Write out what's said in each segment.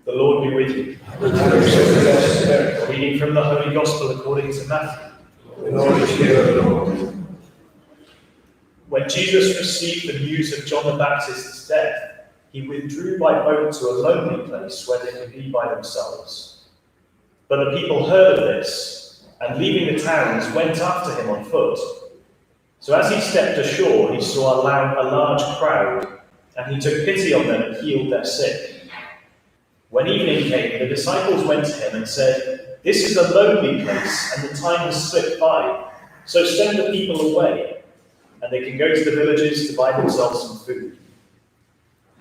The Lord be with you. A reading from the Holy Gospel according to Matthew. Glory to you, Lord. When Jesus received the news of John the Baptist's death, he withdrew by boat to a lonely place where they could be by themselves. But the people heard of this, and leaving the towns, went after him on foot. So as he stepped ashore, he saw a large crowd, and he took pity on them and healed their sick. When evening came, the disciples went to him and said, "This is a lonely place, and the time has slipped by, so send the people away, and they can go to the villages to buy themselves some food."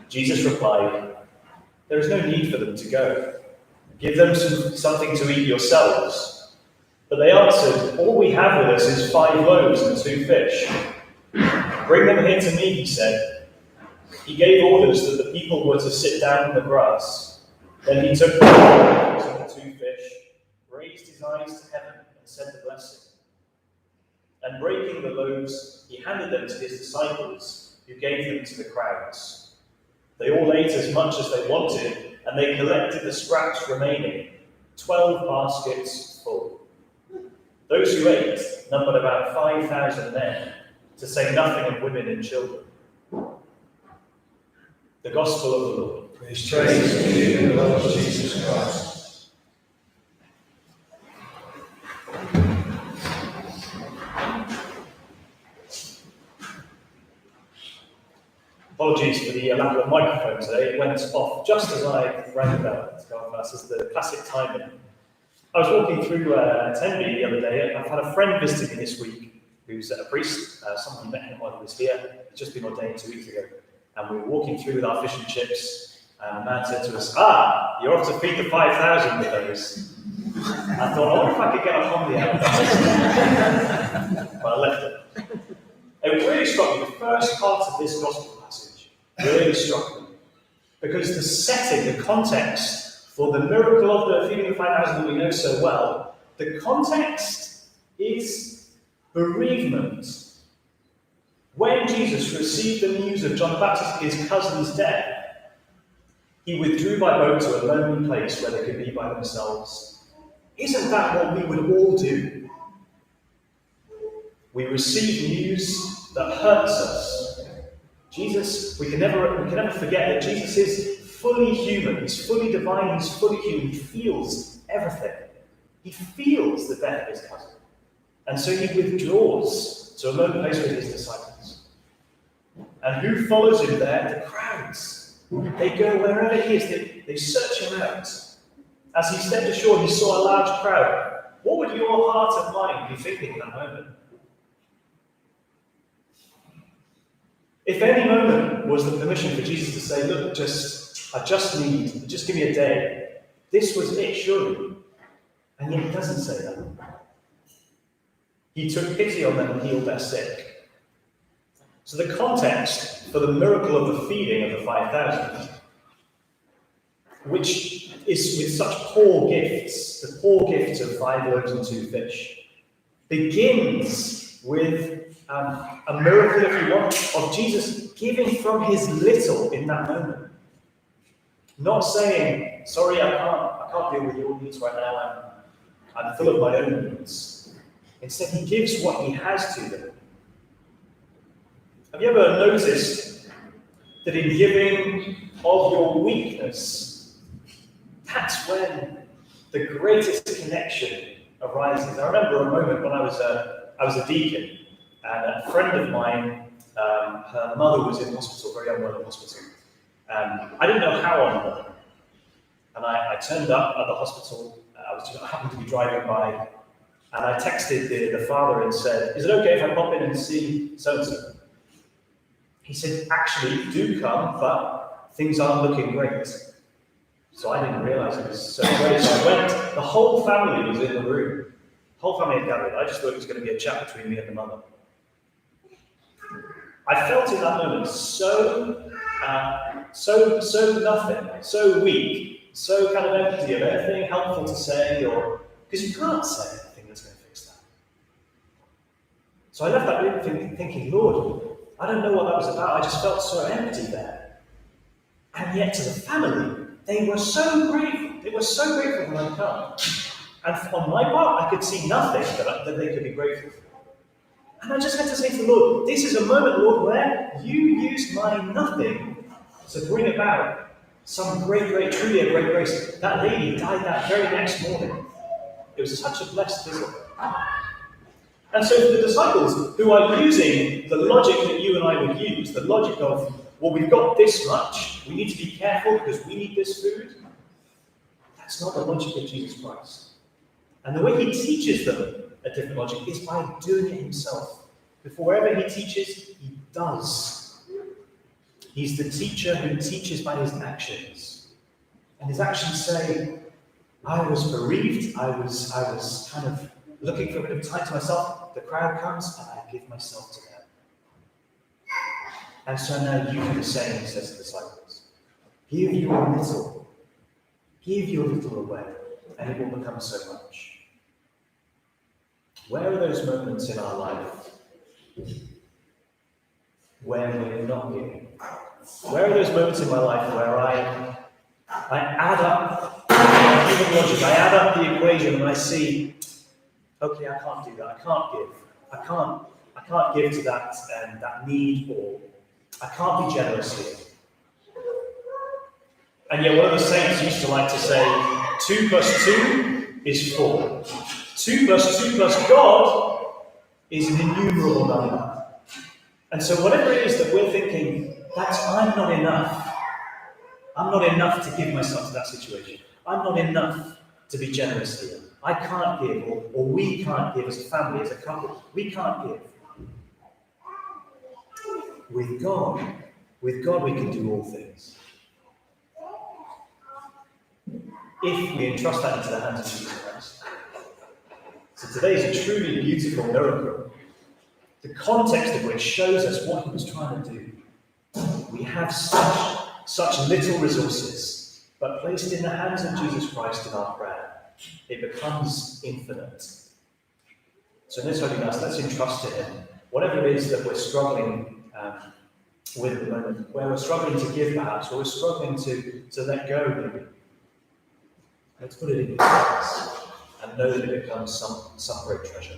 Jesus replied, "There is no need for them to go. Give them something to eat yourselves." But they answered, "All we have with us is 5 loaves and 2 fish. Bring them here to me," he said. He gave orders that the people were to sit down in the grass. Then he took the loaves and the 2 fish, raised his eyes to heaven, and said the blessing. And breaking the loaves, he handed them to his disciples, who gave them to the crowds. They all ate as much as they wanted, and they collected the scraps remaining, 12 baskets full. Those who ate numbered about 5,000 men, to say nothing of women and children. The Gospel of the Lord. Praise to you, Lord Jesus Christ. Apologies for the lack of a microphone today. It went off just as I rang the bell. It's going fast as the classic timing. I was walking through Tenby the other day. I've had a friend visiting me this week who's a priest. Someone met him while he was here. He's just been ordained 2 weeks ago. And we were walking through with our fish and chips. And the man said to us, "You're off to feed the 5,000 with those." I thought, I wonder if I could get a homily out of that. But I left it. It really struck me, the first part of this gospel passage really struck me. Because the setting, the context for the miracle of the feeding of 5,000 that we know so well, the context is bereavement. When Jesus received the news of John the Baptist, his cousin's death, he withdrew by boat to a lonely place where they could be by themselves. Isn't that what we would all do? We receive news that hurts us. Jesus, we can never forget that Jesus is fully human. He's fully divine. He's fully human. He feels everything. He feels the death of his cousin. And so he withdraws to a lonely place with his disciples. And who follows him there? The crowds. They go wherever he is. They search him out. As he stepped ashore, he saw a large crowd. What would your heart and mind be thinking in that moment? If any moment was the permission for Jesus to say, "Look, just give me a day," this was it, surely. And yet he doesn't say that. He took pity on them and healed their sick. So the context for the miracle of the feeding of the 5,000, which is with such poor gifts, the poor gifts of 5 loaves and 2 fish, begins with a miracle, if you want, of Jesus giving from his little in that moment. Not saying, "Sorry, I can't deal with your needs right now, I'm full of my own needs." Instead, he gives what he has to them. Have you ever noticed that in giving of your weakness, that's when the greatest connection arises? I remember a moment when I was a deacon, and a friend of mine, her mother was in hospital, very unwell in hospital. I didn't know how unwell. And I turned up at the hospital. I happened to be driving by, and I texted the father and said, "Is it okay if I pop in and see so-and-so?" He said, "Actually, do come, but things aren't looking great." So I didn't realise it was so great. So I went. The whole family was in the room. The whole family had gathered. I just thought it was going to be a chat between me and the mother. I felt in that moment so nothing, so weak, so kind of empty of anything helpful to say, or because you can't say anything that's going to fix that. So I left that room thinking, "Lord, I don't know what that was about. I just felt so empty there." And yet to the family, they were so grateful. They were so grateful when I come. And on my part, I could see nothing that they could be grateful for. And I just had to say to the Lord, this is a moment, Lord, where you used my nothing to bring about some truly a great grace. That lady died that very next morning. It was such a blessed visit. And so for the disciples who are using the logic that you and I would use, the logic of, well, we've got this much, we need to be careful because we need this food, that's not the logic of Jesus Christ. And the way he teaches them a different logic is by doing it himself. Before wherever he teaches, he does. He's the teacher who teaches by his actions. And his actions say, I was bereaved, I was kind of looking for a bit of time to myself. The crowd comes and I give myself to them. And so now you do the same, he says to the disciples. Give your little away, and it will become so much. Where are those moments in our life where we're not giving? Where are those moments in my life where I add up human logic, I add up the equation and I see, okay, I can't do that, I can't give. I can't give to that need, or I can't be generous here. And yet one of the saints used to like to say, 2 plus 2 is 4. 2 plus 2 plus God is an innumerable number. And so whatever it is that we're thinking, I'm not enough. I'm not enough to give myself to that situation. I'm not enough to be generous here. I can't give, or we can't give as a family, as a couple. We can't give. With God we can do all things. If we entrust that into the hands of Jesus Christ. So today is a truly beautiful miracle, the context of which shows us what he was trying to do. We have such little resources, but placed in the hands of Jesus Christ in our prayer, it becomes infinite. So in this Holy Mass, let's entrust to him whatever it is that we're struggling with at the moment, where we're struggling to give perhaps, or we're struggling to let go maybe. Let's put it in his hands and know that it becomes some great treasure.